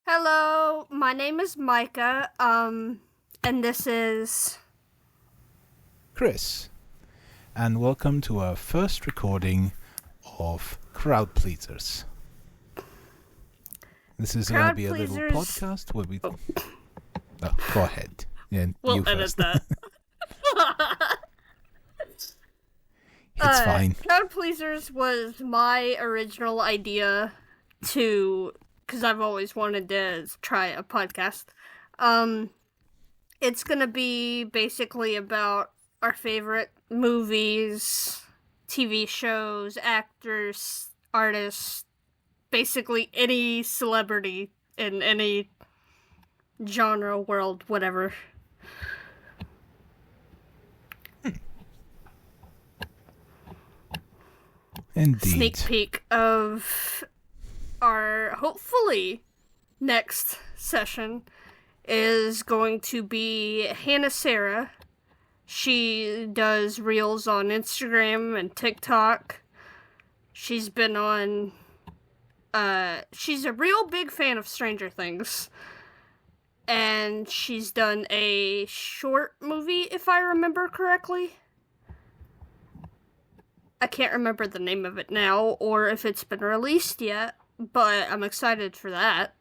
Hello, my name is Micah, and this is... Chrys, and welcome to our first recording of Crowd Pleasers. This is going to be a little podcast where we... Oh, go ahead. Yeah, we'll you edit first. that. It's fine. Crowd Pleasers was my original idea because I've always wanted to try a podcast. It's gonna be basically about our favorite movies, TV shows, actors, artists, basically any celebrity in any genre, world, whatever. Indeed. Sneak peek of our, hopefully, next session is going to be Hannah Sarah. She does reels on Instagram and TikTok. She's been on, she's a real big fan of Stranger Things. And she's done a short movie, if I remember correctly. I can't remember the name of it now, or if it's been released yet, but I'm excited for that.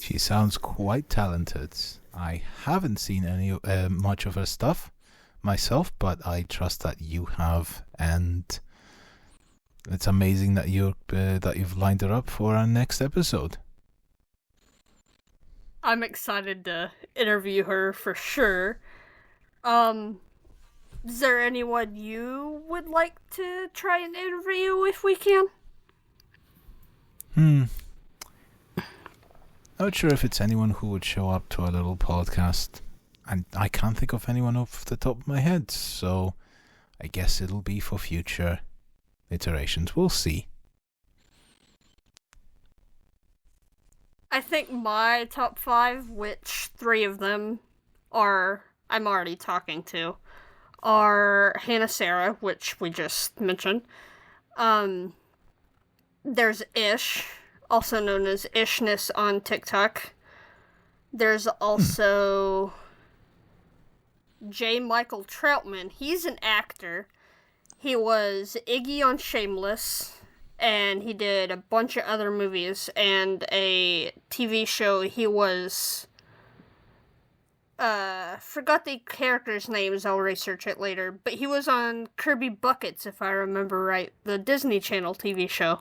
She sounds quite talented. I haven't seen any much of her stuff myself, but I trust that you have, and it's amazing that you've lined her up for our next episode. I'm excited to interview her for sure. Is there anyone you would like to try and interview if we can? Not sure if it's anyone who would show up to a little podcast. And I can't think of anyone off the top of my head, so I guess it'll be for future iterations. We'll see. I think my top 5, which 3 of them I'm already talking to, are Hannah Sarah, which we just mentioned. There's Ish, also known as Ishness on TikTok. There's also J. Michael Troutman. He's an actor. He was Iggy on Shameless, and he did a bunch of other movies and a TV show. He was... forgot the character's names, I'll research it later, but he was on Kirby Buckets, if I remember right, the Disney Channel TV show.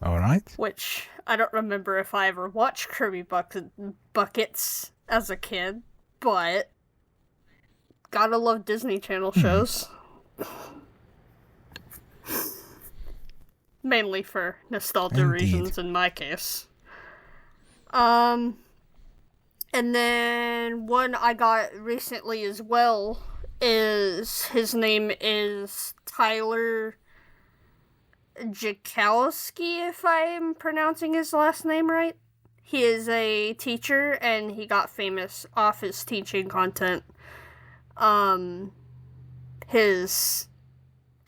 Alright. Which, I don't remember if I ever watched Kirby Buckets as a kid, but gotta love Disney Channel shows. Mainly for nostalgia reasons in my case. And then one I got recently as well his name is Tyler Jakowski, if I'm pronouncing his last name right. He is a teacher, and he got famous off his teaching content. His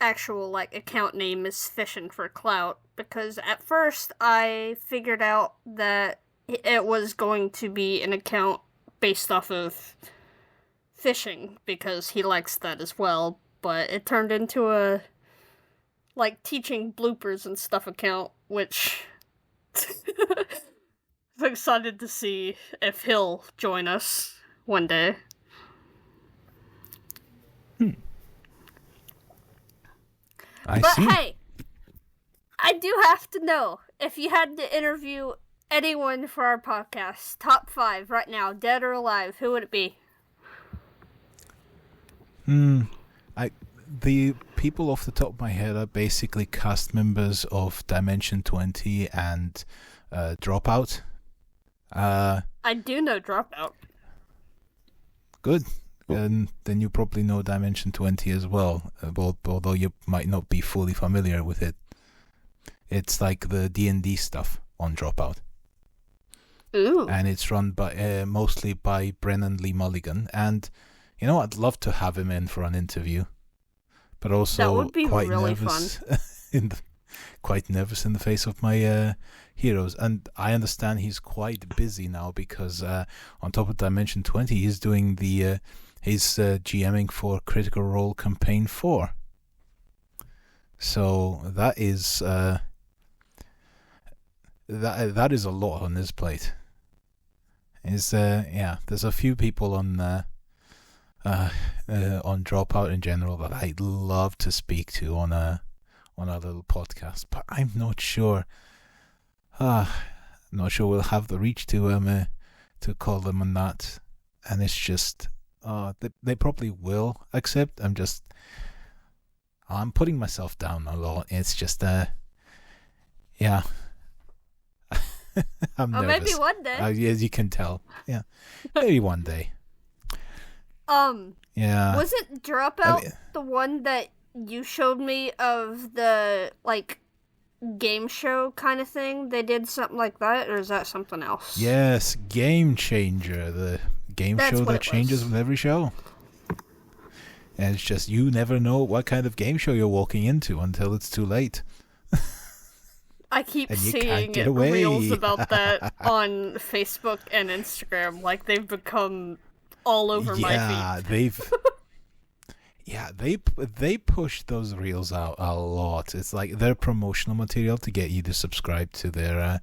actual, account name is Fishing for Clout, because at first I figured out that it was going to be an account based off of fishing, because he likes that as well, but it turned into a, teaching bloopers and stuff account, which I'm excited to see if he'll join us one day. But see. Hey, I do have to know, if you had to interview anyone for our podcast, top 5 right now, dead or alive, who would it be? The people off the top of my head are basically cast members of Dimension 20 and Dropout. I do know Dropout. Good. And then you probably know Dimension 20 as well, although you might not be fully familiar with it. It's like the D&D stuff on Dropout. Ooh. And it's run by mostly by Brennan Lee Mulligan. And, I'd love to have him in for an interview. But also that would be quite really nervous fun. quite nervous in the face of my heroes. And I understand he's quite busy now because on top of Dimension 20, he's doing he's GMing for Critical Role Campaign 4. So that is that is a lot on his plate. There's a few people on Dropout in general that I'd love to speak to on our little podcast, but I'm not sure. Not sure we'll have the reach to call them on that, and it's just they probably will accept. I'm putting myself down a lot. It's just yeah. I'm nervous. Maybe one day. As you can tell, yeah, maybe one day. Yeah. Wasn't Dropout the one that you showed me of the game show kind of thing? They did something like that, or is that something else? Yes, Game Changer, the game show that changes with every show. And it's just you never know what kind of game show you're walking into until it's too late. I keep seeing reels about that on Facebook and Instagram. Like, they've become all over my feed. They push those reels out a lot. It's like their promotional material to get you to subscribe to their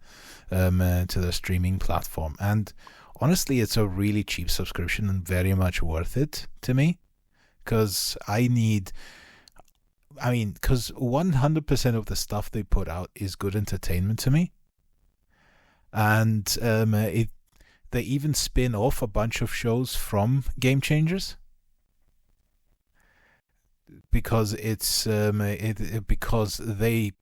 streaming platform. And honestly, it's a really cheap subscription and very much worth it to me. Because 100% of the stuff they put out is good entertainment to me. And they even spin off a bunch of shows from Game Changers. Because it's because they're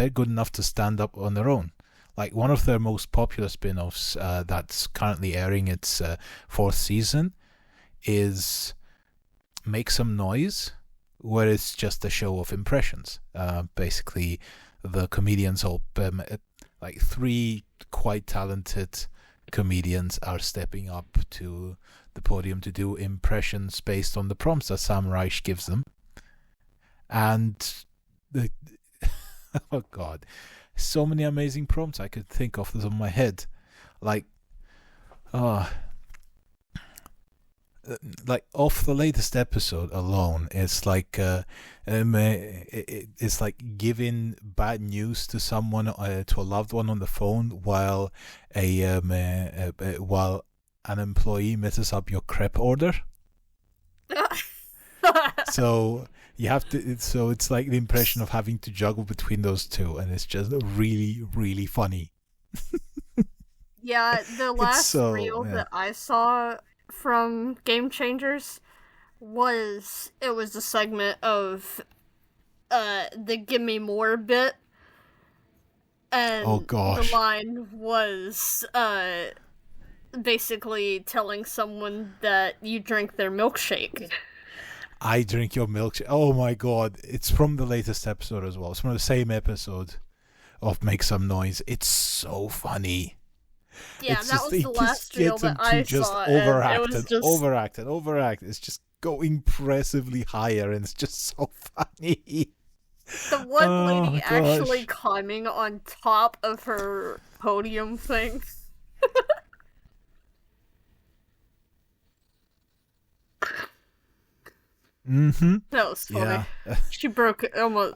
good enough to stand up on their own. Like one of their most popular spin-offs that's currently airing its 4th season is Make Some Noise, where it's just a show of impressions. Basically, the comedians all 3 quite talented comedians are stepping up to the podium to do impressions based on the prompts that Sam Reich gives them. And oh god, so many amazing prompts I could think of this on my head. Off the latest episode alone, it's it's like giving bad news to someone, to a loved one on the phone while while an employee messes up your crepe order. So you have to. So it's like the impression of having to juggle between those two, and it's just really, really funny. Yeah, the last reel that I saw from Game Changers was a segment of the "Gimme More" bit, and the line was basically telling someone that you drink their milkshake. I drink your milkshake. Oh my god, it's from the latest episode as well. It's from the same episode of Make Some Noise. It's so funny. Yeah, that was the last reel that I saw. Overact. It's just go impressively higher, and it's just so funny. The one lady actually climbing on top of her podium thing. Mm-hmm. That was funny. Yeah. She broke almost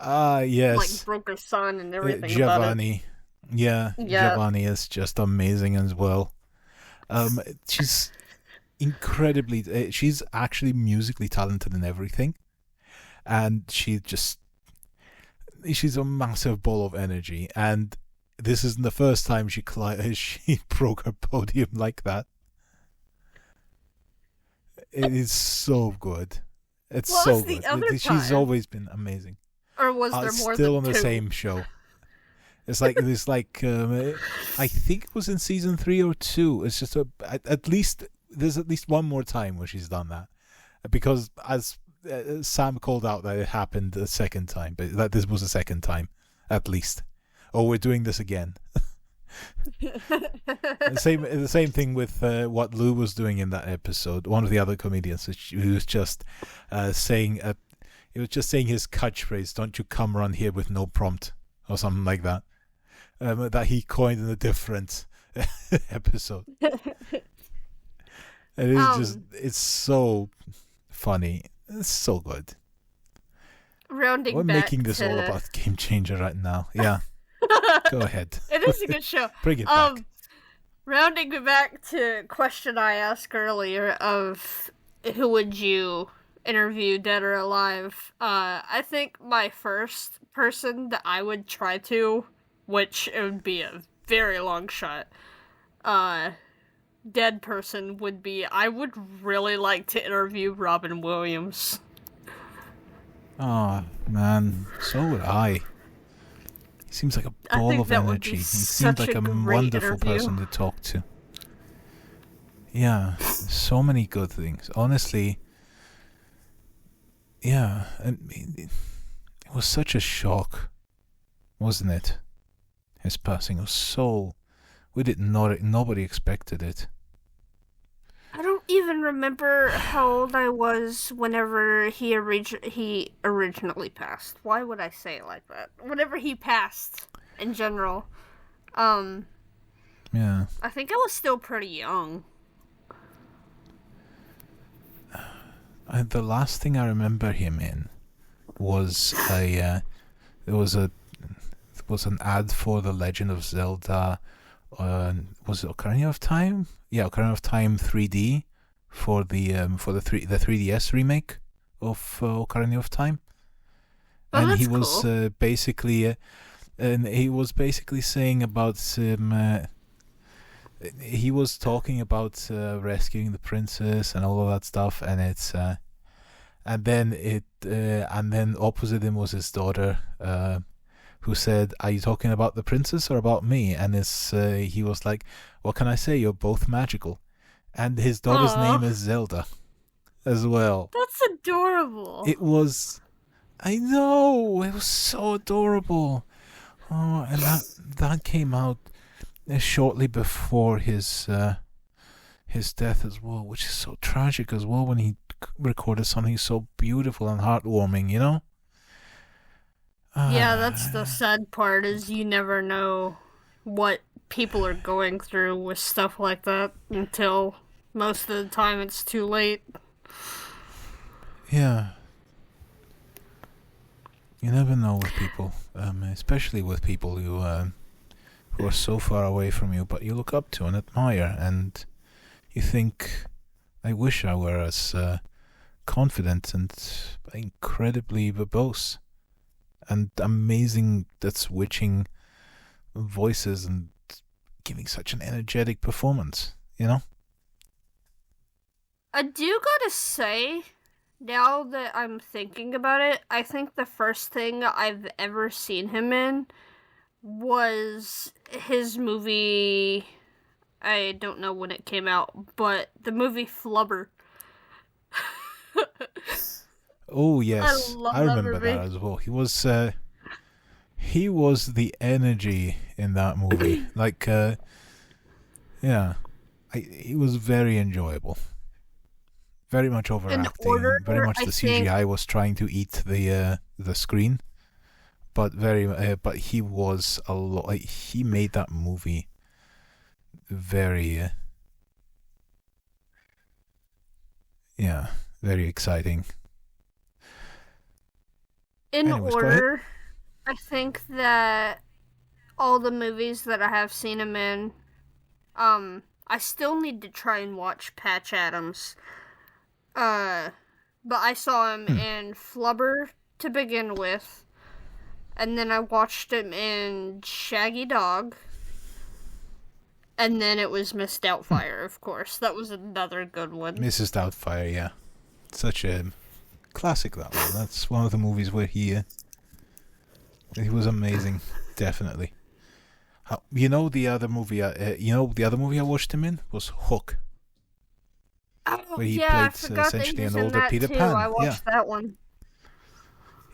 broke her son and everything. Giovanni. Giovanni is just amazing as well. She's incredibly. She's actually musically talented in everything, and she's a massive ball of energy. And this isn't the first time she broke her podium like that. It is so good. It's so good. She's always been amazing. Or was there more still than on the 2? same show? It's like I think it was in season 3 or 2. It's just there's at least one more time where she's done that, because as Sam called out that it happened a second time, but that this was the second time at least. Oh, we're doing this again. The same thing with what Lou was doing in that episode. One of the other comedians, who was just saying his catchphrase, "Don't you come around here with no prompt." or something like that. That he coined in a different episode. It is it's so funny. It's so good. Rounding We're back making this all about Game Changer right now. Yeah. Go ahead. It is a good show. Bring it back. Rounding back to question I asked earlier of who would you interview, dead or alive? I think my first person that I would try to, which it would be a very long shot, dead person would be, I would really like to interview Robin Williams. Oh, man. So would I. He seems like a ball of energy. He seems like a wonderful person to talk to. Yeah, so many good things. Honestly, yeah, I mean, it was such a shock, wasn't it? His passing was so... Nobody expected it. I don't even remember how old I was whenever he originally passed. Why would I say it like that? Whenever he passed, in general. Yeah. I think I was still pretty young. The last thing I remember him in was an ad for The Legend of Zelda. Was it Ocarina of Time? Yeah, Ocarina of Time 3D for the 3DS remake of Ocarina of Time. Oh, and that's he was cool. basically saying about he was talking about rescuing the princess and all of that stuff, and it's and then opposite him was his daughter, who said, "Are you talking about the princess or about me?" And he was like, "What can I say? You're both magical." And his daughter's name is Zelda, as well. That's adorable. It was, I know, it was so adorable. Oh, and that came out shortly before his death as well, which is so tragic as well. When he recorded something so beautiful and heartwarming, you know. Yeah, that's the sad part, is you never know what people are going through with stuff like that until most of the time it's too late. Yeah. You never know with people, especially with people who are so far away from you, but you look up to and admire, and you think, I wish I were as confident and incredibly verbose and amazing at switching voices and giving such an energetic performance, you know? I do gotta say, now that I'm thinking about it, I think the first thing I've ever seen him in was his movie, I don't know when it came out, but the movie Flubber. Oh yes, I remember that as well. He was the energy in that movie. Like, he was very enjoyable. Very much overacting. Very much the CGI was trying to eat the screen. But he was a lot. Like, he made that movie very, very exciting. Anyways, order, I think that all the movies that I have seen him in, I still need to try and watch Patch Adams. But I saw him in Flubber to begin with, and then I watched him in Shaggy Dog, and then it was Miss Doubtfire, of course. That was another good one. Mrs. Doubtfire, yeah. Such a classic, that one. That's one of the movies where he was amazing, definitely. You know the other movie I watched him in was Hook. Oh, where he played essentially an older Peter Pan. I watched that one.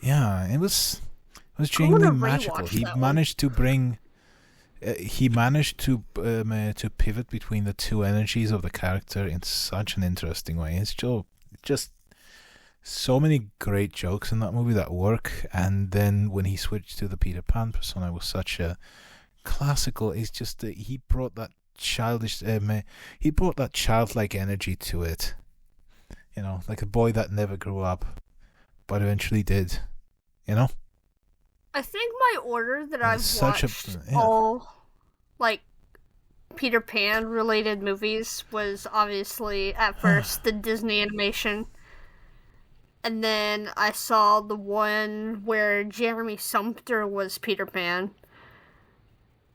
Yeah, it was genuinely magical. He managed to bring. He managed to pivot between the two energies of the character in such an interesting way. It's just so many great jokes in that movie that work. And then when he switched to the Peter Pan persona, it was such a classical. It's just he brought that he brought that childlike energy to it. You know, like a boy that never grew up, but eventually did. You know. I think my order that I've watched yeah. all, like, Peter Pan related movies was obviously at first the Disney animation. And then I saw the one where Jeremy Sumpter was Peter Pan.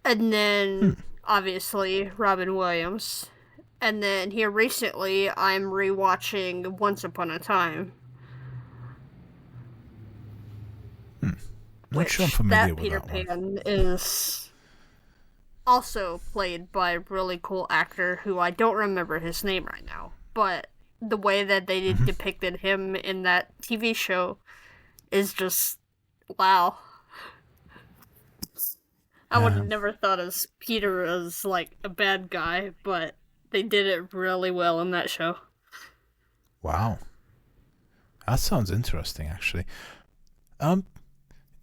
And then, obviously, Robin Williams. And then here recently, I'm rewatching Once Upon a Time. Not sure I'm familiar that with Peter that one. Pan is also played by a really cool actor who I don't remember his name right now. But the way that they depicted him in that TV show is just wow. I would have never thought as Peter as like a bad guy, but they did it really well in that show. Wow. That sounds interesting, actually.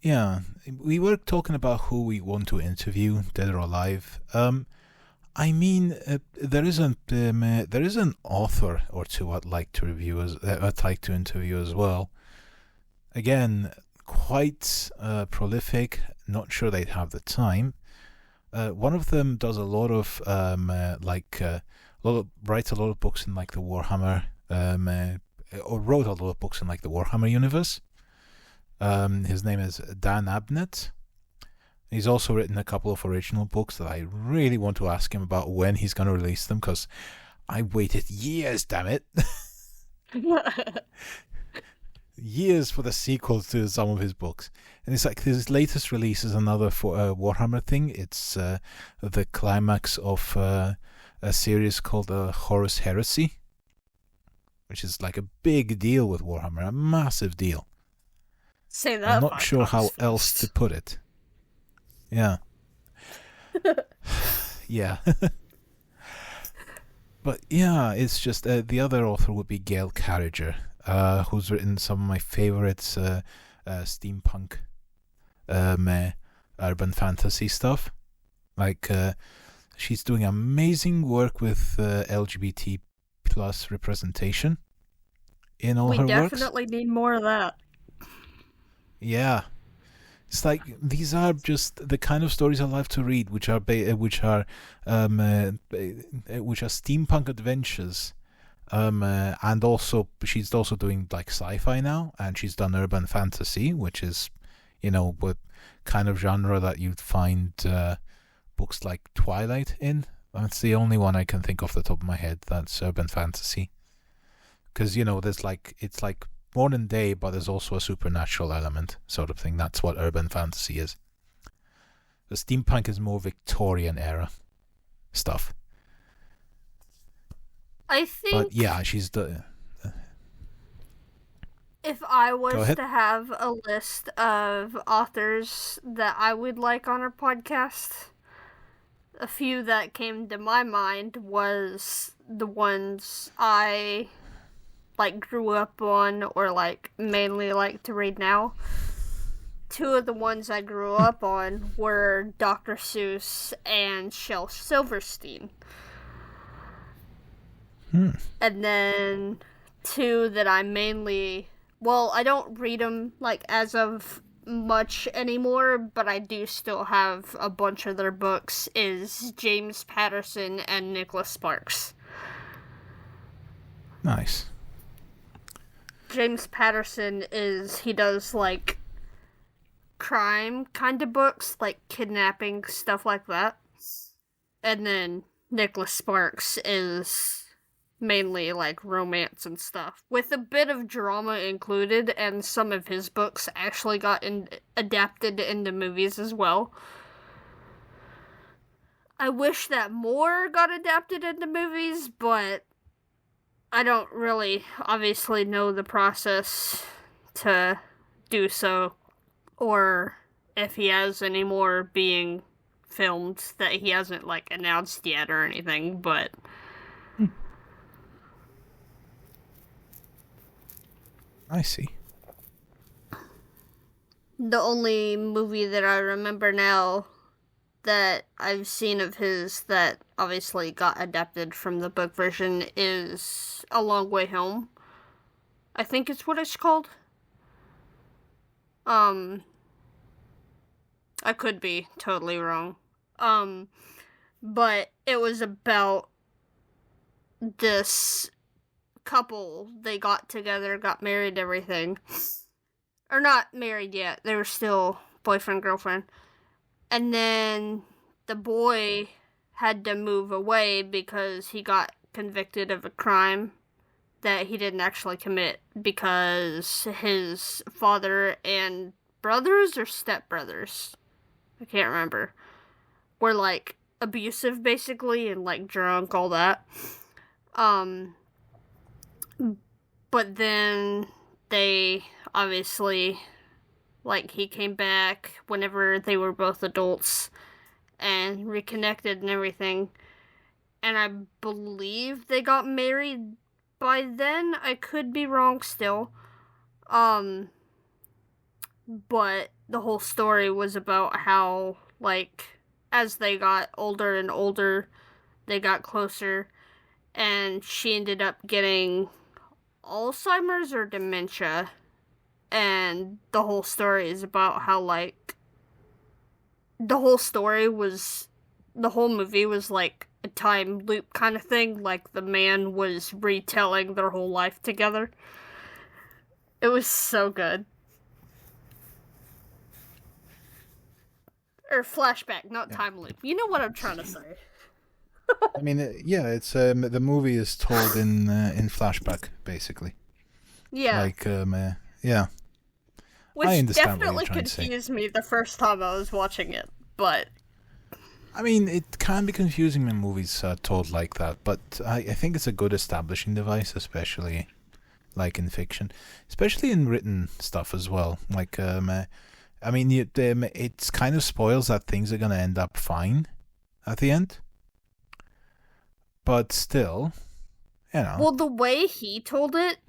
Yeah, we were talking about who we want to interview, dead or alive. I mean, there is an author or two I'd like to interview as well. Again, quite prolific. Not sure they'd have the time. One of them does a lot of writes a lot of books in like the Warhammer, or wrote a lot of books in like the Warhammer universe. His name is Dan Abnett. He's also written a couple of original books that I really want to ask him about when he's going to release them, because I waited years, damn it. Years for the sequels to some of his books. And it's like his latest release is another Warhammer thing. It's the climax of a series called Horus Heresy, which is like a big deal with Warhammer, a massive deal. Say that. I'm not sure how else to put it. Yeah. Yeah. But yeah, it's just the other author would be Gail Carriger, who's written some of my favorites steampunk, urban fantasy stuff. Like, she's doing amazing work with LGBT plus representation in all her works. We definitely need more of that. Yeah, it's like these are just the kind of stories I love to read, which are steampunk adventures, and also she's also doing like sci-fi now, and she's done urban fantasy, which is, what kind of genre that you'd find books like Twilight in. That's the only one I can think off the top of my head that's urban fantasy, because there's like it's like modern day, but there's also a supernatural element sort of thing. That's what urban fantasy is. The steampunk is more Victorian era stuff. I think. But yeah, she's the. If I was to have a list of authors that I would like on our podcast, a few that came to my mind was the ones I grew up on or mainly like to read now. Two of the ones I grew up on were Dr. Seuss and Shel Silverstein. And then two that I mainly, I don't read them as of much anymore, but I do still have a bunch of their books, is James Patterson and Nicholas Sparks. Nice. James Patterson he does crime kind of books, like kidnapping, stuff like that. And then Nicholas Sparks is mainly romance and stuff, with a bit of drama included, and some of his books actually got adapted into movies as well. I wish that more got adapted into movies, but I don't really obviously know the process to do so, or if he has any more being filmed that he hasn't announced yet or anything, but I see. The only movie that I remember now that I've seen of his that obviously got adapted from the book version is A Long Way Home. I think it's what it's called. I could be totally wrong. But it was about this couple. They got together, got married, everything. Or not married yet. They were still boyfriend, girlfriend. And then the boy had to move away because he got convicted of a crime that he didn't actually commit because his father and brothers or stepbrothers, I can't remember, were like abusive basically and like drunk, all that. But then they obviously, like, he came back whenever they were both adults and reconnected and everything. And I believe they got married by then. I could be wrong still. But the whole story was about how, like, as they got older and older, they got closer, and she ended up getting Alzheimer's or dementia. And the whole story is about how, like, the whole movie was like a time loop kind of thing. Like, the man was retelling their whole life together. It was so good. Or flashback, not time loop. You know what I'm trying to say. I mean, it's the movie is told in flashback, basically. Yeah. Like, yeah. Which I understand definitely what you're trying to say. confused me the first time I was watching it, but... I mean, it can be confusing when movies are told like that, but I think it's a good establishing device, especially, like, in fiction. Especially in written stuff as well. Like, I mean, it kind of spoils that things are going to end up fine at the end. But still, you know. Well, the way he told it,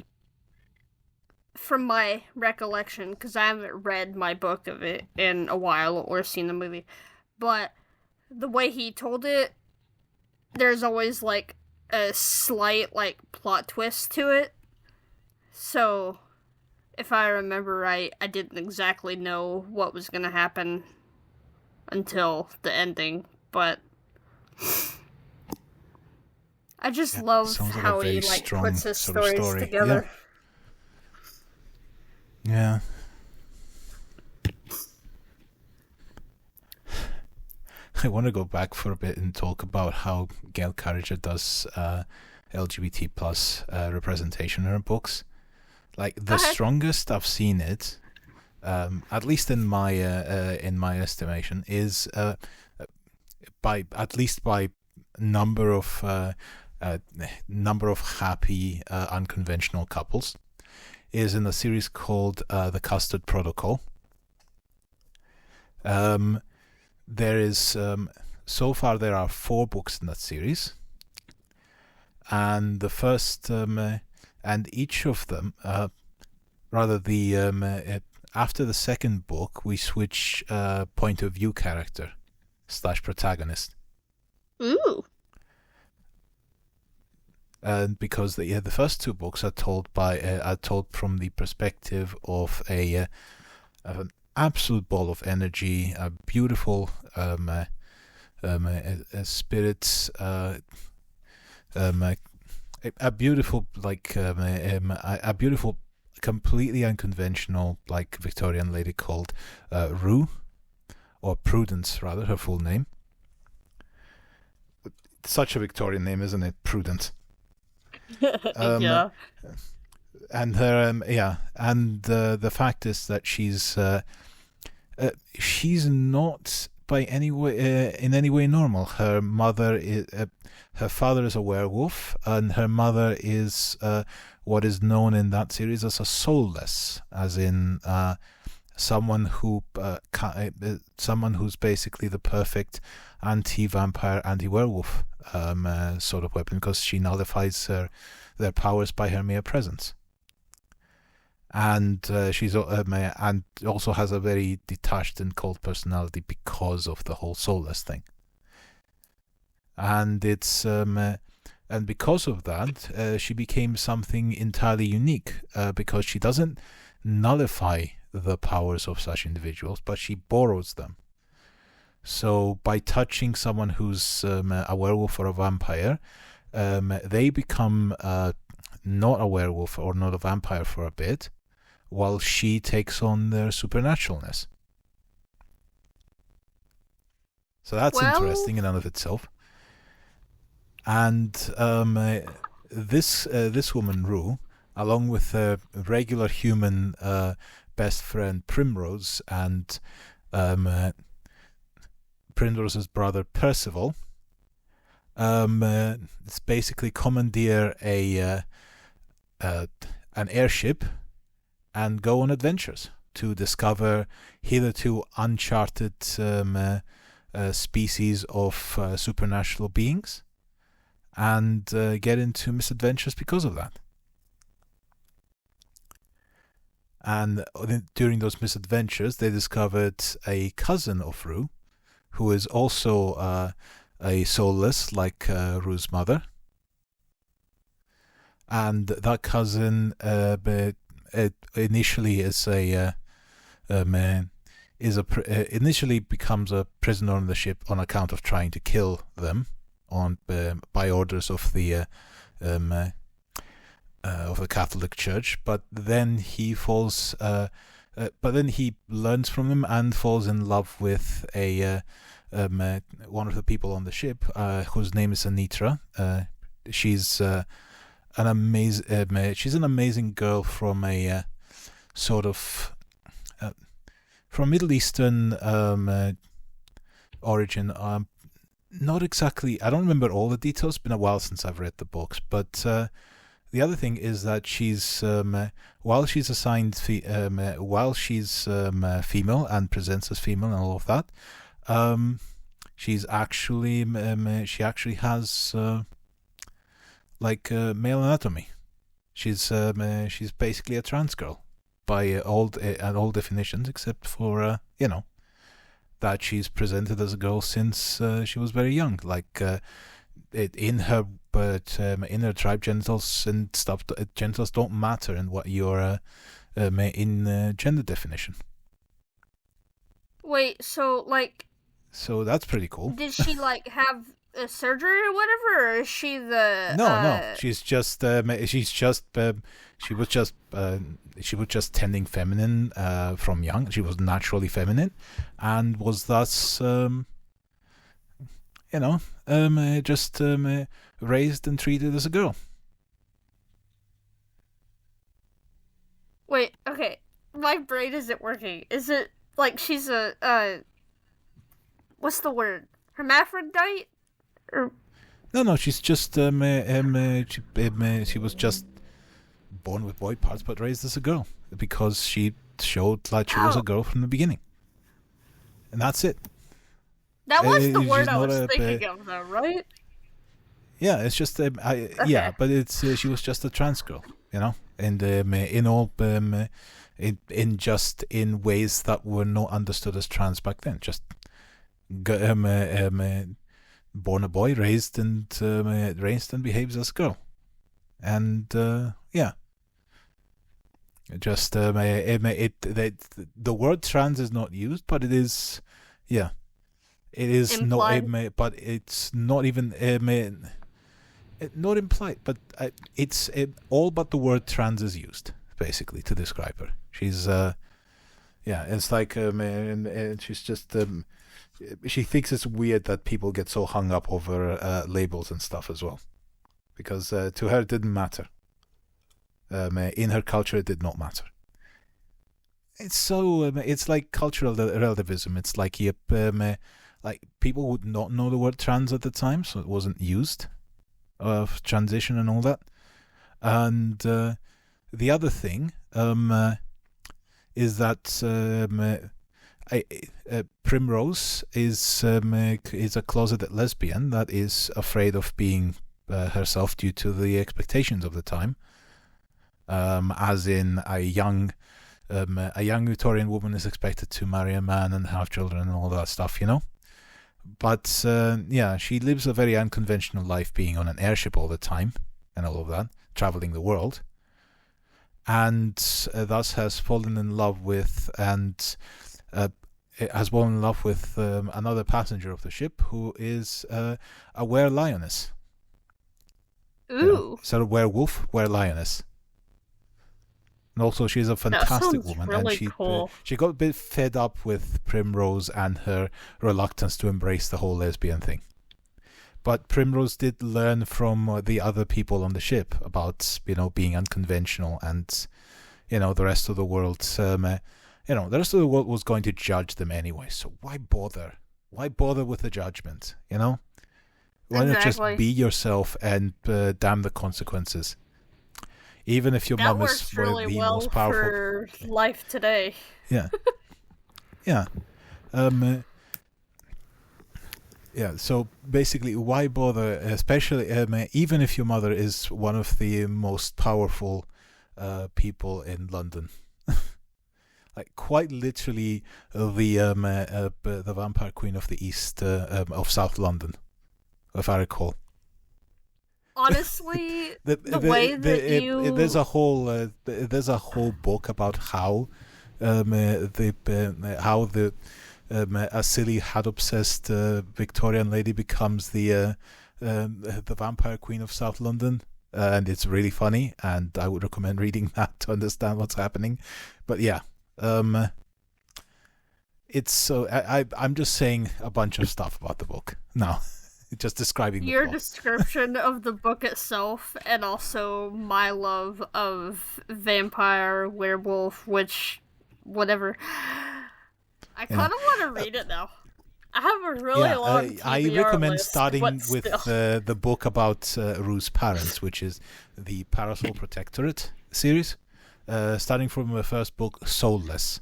from my recollection, because I haven't read my book of it in a while or seen the movie, but the way he told it, there's always, like, a slight, like, plot twist to it. So, if I remember right, I didn't exactly know what was going to happen until the ending, but I just love how he, like, puts his stories together. Yeah. I want to go back for a bit and talk about how Gail Carriger does LGBT plus representation in her books. Like, the strongest I've seen it, at least in my estimation, is by number of happy unconventional couples, is in a series called The Custard Protocol. There is so far there are 4 books in that series, and the first and each of them, after the second book, we switch point of view character / protagonist. Ooh. Because the first 2 books are told from the perspective of an absolute ball of energy, a beautiful spirits, a beautiful, like, a beautiful, completely unconventional, like, Victorian lady called Rue, or Prudence rather, her full name. Such a Victorian name, isn't it? Prudence. Yeah. And her, and the fact is that she's not by any way in any way normal. Her mother is, her father is a werewolf, and her mother is what is known in that series as a soulless, as in someone who's basically the perfect anti-vampire, anti-werewolf sort of weapon, because she nullifies their powers by her mere presence. and and also has a very detached and cold personality because of the whole soulless thing. And it's and because of that, she became something entirely unique, because she doesn't nullify the powers of such individuals, but she borrows them. So by touching someone who's a werewolf or a vampire, they become not a werewolf or not a vampire for a bit, while she takes on their supernaturalness. So that's interesting in and of itself. And this woman, Rue, along with her regular human best friend Primrose and Primrose's brother Percival, it's basically commandeer an airship and go on adventures to discover hitherto uncharted species of supernatural beings, and get into misadventures because of that. And during those misadventures, they discovered a cousin of Rue, who is also a soulless, like Rue's mother. And that cousin initially initially becomes a prisoner on the ship on account of trying to kill them by orders of the Catholic Church. But then he learns from them and falls in love with one of the people on the ship, whose name is Anitra. She's an amazing girl from a sort of from Middle Eastern origin. Not exactly. I don't remember all the details. It's been a while since I've read the books. But the other thing is that she's while she's assigned while she's female and presents as female and all of that, she's actually she actually has male anatomy. She's basically a trans girl by all definitions, except for that she's presented as a girl since she was very young. In her tribe, genitals and stuff, genitals don't matter in what you're in gender definition. Wait, so that's pretty cool. Did she have a surgery or whatever, or is she the? No. She's just she was just tending feminine from young. She was naturally feminine, and was thus just raised and treated as a girl. Wait, okay, my brain isn't working. Is it like she's a what's the word? Hermaphrodite? Or... No, she's just she was just born with boy parts but raised as a girl because she showed like she was a girl from the beginning, and that's it. That was the word I was thinking of, though, right? Yeah, it's just okay. Yeah, but it's she was just a trans girl, and in ways that were not understood as trans back then. Just born a boy, raised and behaves as a girl, and just the word trans is not used, but it is, it is implied. Not, but it's not even not implied, but it's all but the word trans is used basically to describe her. She's it's like she's just she thinks it's weird that people get so hung up over labels and stuff as well, because to her it didn't matter. In her culture it did not matter. It's so it's like cultural relativism. It's like like people would not know the word trans at the time, so it wasn't used of transition and all that. And the other thing is that Primrose is a closeted lesbian that is afraid of being herself due to the expectations of the time. as in a young Victorian woman is expected to marry a man and have children and all that stuff, But she lives a very unconventional life, being on an airship all the time and all of that, traveling the world, and thus has fallen in love with another passenger of the ship who is a were-lioness. Ooh. Sort of werewolf, were-lioness. And also, she's a fantastic woman, really and cool. she got a bit fed up with Primrose and her reluctance to embrace the whole lesbian thing. But Primrose did learn from the other people on the ship about, being unconventional, and the rest of the world. The rest of the world was going to judge them anyway. So why bother? Why bother with the judgment? Why not just be yourself and damn the consequences? Even if your mum is really the well most powerful. For life today. Yeah. Yeah. So basically, why bother? Especially, even if your mother is one of the most powerful people in London. Like, quite literally, the vampire queen of the East, of South London, if I recall. Honestly, there's a whole book about how a silly hat obsessed Victorian lady becomes the vampire queen of South London, and it's really funny, and I would recommend reading that to understand what's happening. But yeah, it's so I'm just saying a bunch of stuff about the book now. Just describing your the plot. description of the book itself, and also my love of vampire, werewolf, witch, whatever. I kind of want to read it now. I have a really long TBR I recommend list, starting with still. the book about Rue's parents, which is the Parasol Protectorate series, starting from the first book, Soulless.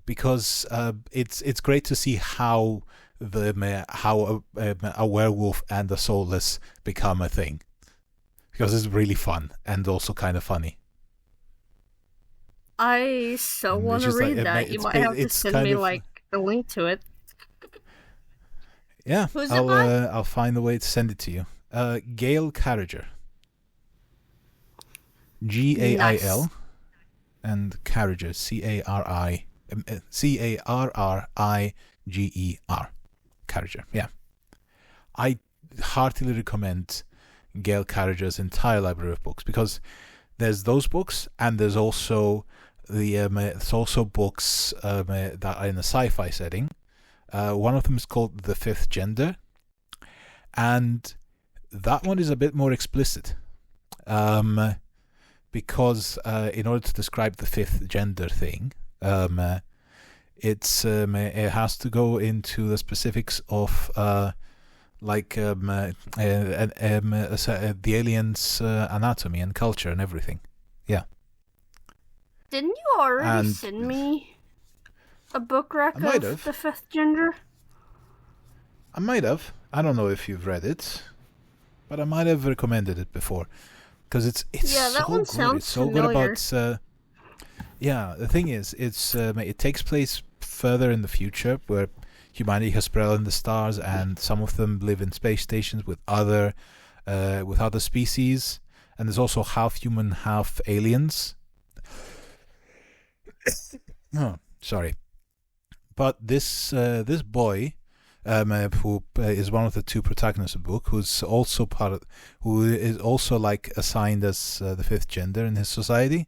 Because it's great to see how a werewolf and a soulless become a thing, because it's really fun and also kind of funny. I want to read that. You might have to send me a link to it. Yeah, Who's it by? I'll find a way to send it to you. Gail Carriger. Gail Nice. and Carriger, Carriger. Carriger, yeah. I heartily recommend Gail Carriger's entire library of books, because there's those books, and there's also books that are in a sci-fi setting. One of them is called The Fifth Gender, and that one is a bit more explicit, because in order to describe the fifth gender thing, it has to go into the specifics of the aliens' anatomy and culture and everything. Yeah. Didn't you already send me a book rec of The Fifth Gender? I might have. I don't know if you've read it, but I might have recommended it before, because it's that so one good. sounds It's so familiar. good about. The thing is, it takes place further in the future, where humanity has spread in the stars, and some of them live in space stations with other species, and there's also half human, half aliens. Oh, sorry. But this boy, who is one of the two protagonists of the book, who is also assigned as the fifth gender in his society.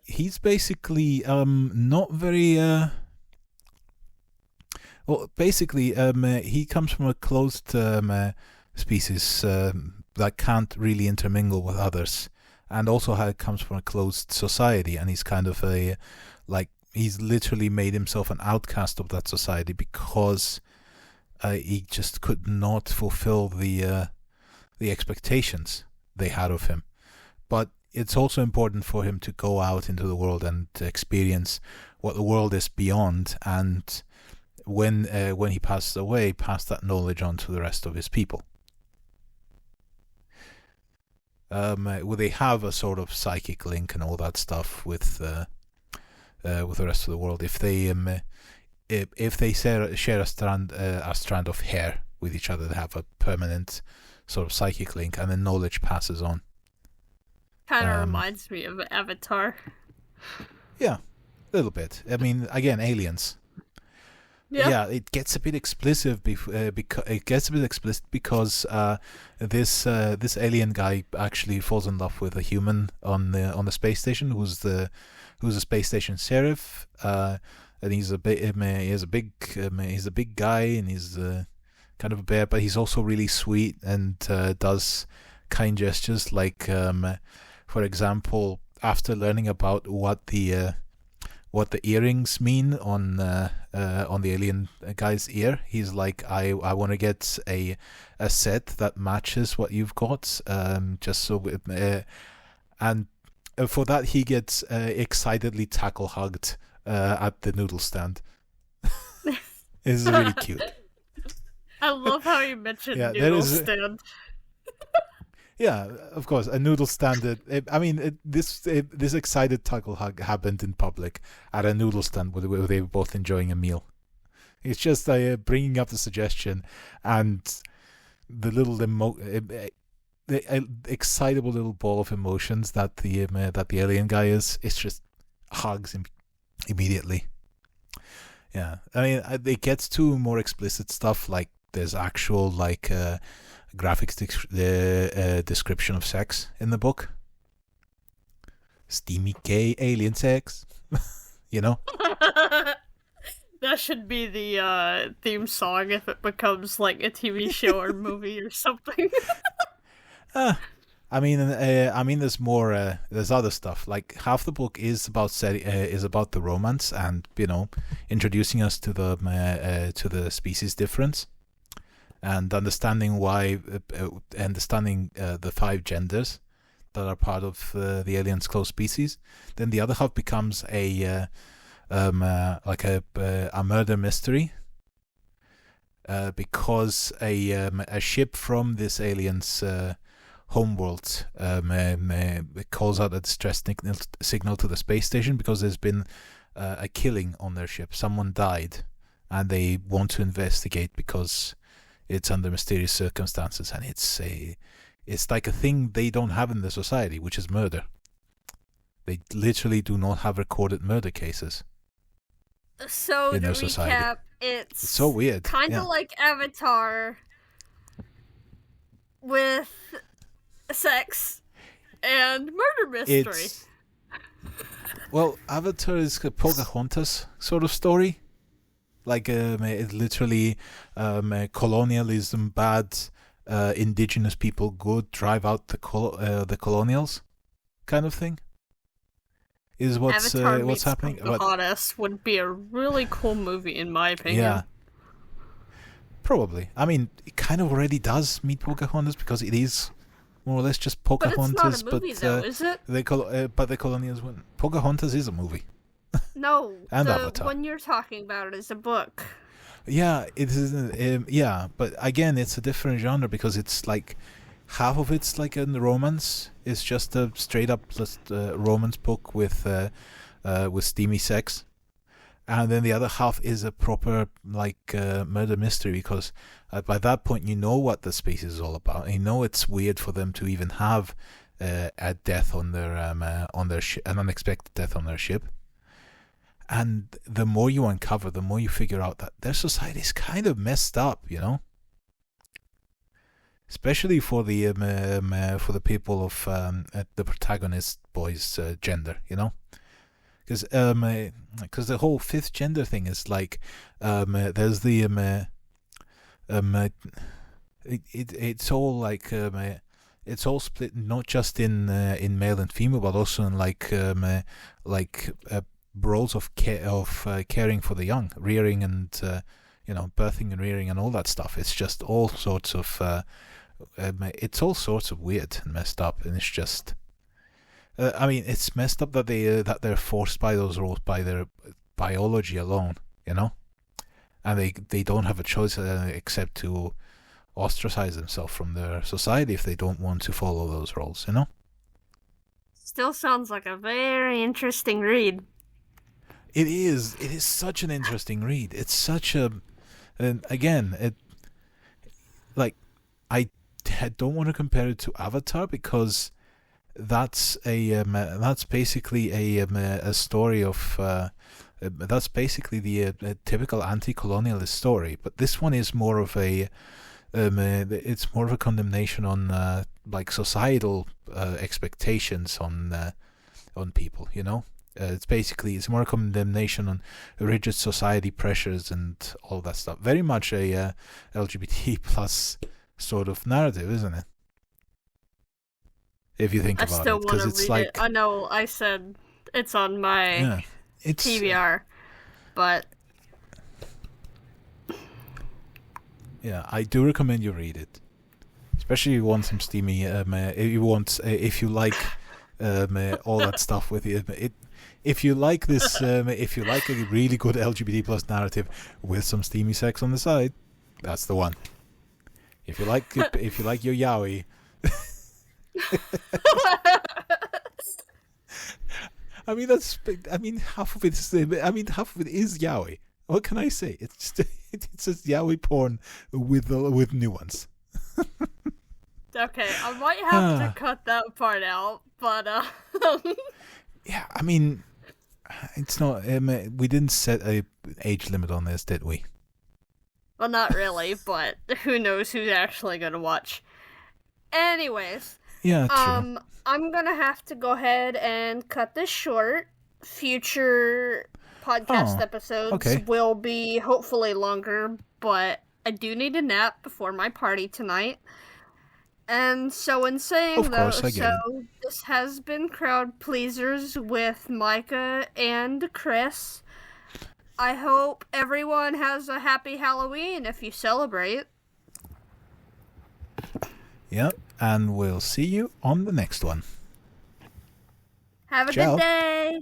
He's basically not very. He comes from a closed species that can't really intermingle with others, and also comes from a closed society, and he's kind of he's literally made himself an outcast of that society, because he just could not fulfill the expectations they had of him. But it's also important for him to go out into the world and to experience what the world is beyond, and when he passes away, pass that knowledge on to the rest of his people. Well, they have a sort of psychic link and all that stuff with the rest of the world. If they share a strand of hair with each other, they have a permanent sort of psychic link, and then knowledge passes on. Kind of reminds me of Avatar. Yeah, a little bit. I mean, again, aliens. Yeah, it gets a bit explicit because this alien guy actually falls in love with a human on the space station who's a space station sheriff, and he's a big guy, and he's kind of a bear, but he's also really sweet and does kind gestures, like for example, after learning about what the earrings mean on the alien guy's ear, he's like, I want to get a set that matches what you've got, just so and for that he gets excitedly tackle hugged at the noodle stand. It's really cute. I love how you mentioned noodle stand. Yeah, of course, a noodle stand. This excited tackle hug happened in public at a noodle stand where they were both enjoying a meal. It's just bringing up the suggestion, and the little the excitable little ball of emotions that the alien guy is. It's just hugs him immediately. Yeah, I mean, it gets to more explicit stuff, like there's actual graphics description of sex in the book. Steamy gay alien sex. You know? That should be the theme song if it becomes like a TV show or movie or something. I mean, there's more. There's other stuff. Like half the book is about the romance and introducing us to the species difference and understanding the 5 genders that are part of the alien's close species. Then the other half becomes a murder mystery, because a ship from this alien's homeworld calls out a distress signal to the space station because there's been a killing on their ship. Someone died, and they want to investigate because it's under mysterious circumstances, and it's like a thing they don't have in the society, which is murder. They literally do not have recorded murder cases. So in to their recap, society. it's so weird. Kind of like Avatar with sex and murder mystery. Well, Avatar is a Pocahontas sort of story. Like it literally colonialism bad, indigenous people good, drive out the colonials, kind of thing. Is what's happening. Pocahontas would be a really cool movie, in my opinion. Yeah, probably. I mean, it kind of already does meet Pocahontas because it is more or less just Pocahontas. But it's not a movie, though, is it? But the colonials win. Pocahontas is a movie. No, and the Avatar. one you're talking about is a book. Yeah, it is. Yeah, but again, it's a different genre because it's like half of it's like a romance. It's just a straight up romance book with steamy sex, and then the other half is a proper murder mystery because by that point you know what the space is all about. You know it's weird for them to even have a death on their an unexpected death on their ship. And the more you uncover, the more you figure out that their society is kind of messed up, especially for the people of the protagonist boy's gender, because the whole 5th gender thing is like there's the it's all like it's all split not just in male and female, but also in roles of caring for the young, rearing and birthing and rearing and all that stuff. It's just all sorts of it's all sorts of weird and messed up, and it's just I mean, it's messed up that they're forced by those roles by their biology alone, and they don't have a choice except to ostracize themselves from their society if they don't want to follow those roles, you know? Still sounds like a very interesting read. It is. It is such an interesting read. It's such a... And again, I don't want to compare it to Avatar because that's basically a story of that's basically the typical anti-colonialist story. But this one is more of it's more of a condemnation on societal expectations on people. You know, it's more a condemnation on rigid society pressures and all that stuff. Very much a LGBT plus sort of narrative, isn't it? If you think about it, I still want to read it. I know I said it's on my TBR, but yeah, I do recommend you read it, especially if you want some steamy. If you like all that stuff with it. If you like this, if you like a really good LGBT plus narrative with some steamy sex on the side, that's the one. If you like your yaoi. Half of it is yaoi. What can I say? It's just yaoi porn with nuance. Okay, I might have to cut that part out, but yeah, I mean, it's not. We didn't set a age limit on this, did we? Well, not really, but who knows who's actually gonna watch. Anyways, yeah, true. I'm gonna have to go ahead and cut this short. Future podcast episodes will be hopefully longer, but I do need a nap before my party tonight. And so in saying this has been Crowd Pleasers with Micah and Chrys. I hope everyone has a happy Halloween if you celebrate. Yep, and we'll see you on the next one. Have a good day!